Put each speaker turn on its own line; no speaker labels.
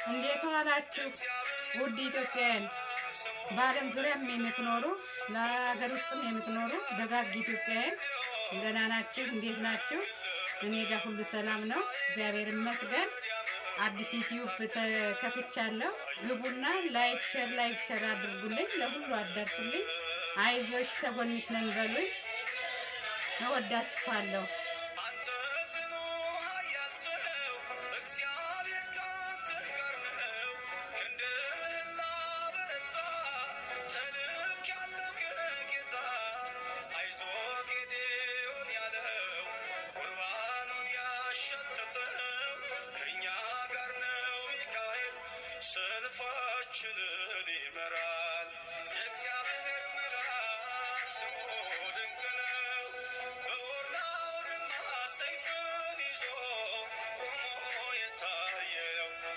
እንዴት ዋላችሁ ውድ ኢትዮጵያውያን፣ በዓለም ዙሪያም የምትኖሩ ለሀገር ውስጥም የምትኖሩ ደጋግ ኢትዮጵያውያን እንደና ናችሁ? እንዴት ናችሁ? እኔ ጋር ሁሉ ሰላም ነው፣ እግዚአብሔር ይመስገን። አዲስ ዩቲዩብ ከፍቻለሁ። ግቡና ላይክ ሼር አድርጉልኝ፣ ለሁሉ አዳርሱልኝ። አይዞሽ ተጎንሽ ነን በሉኝ። እወዳችኋለሁ።
ሰልፋችንን ይመራል።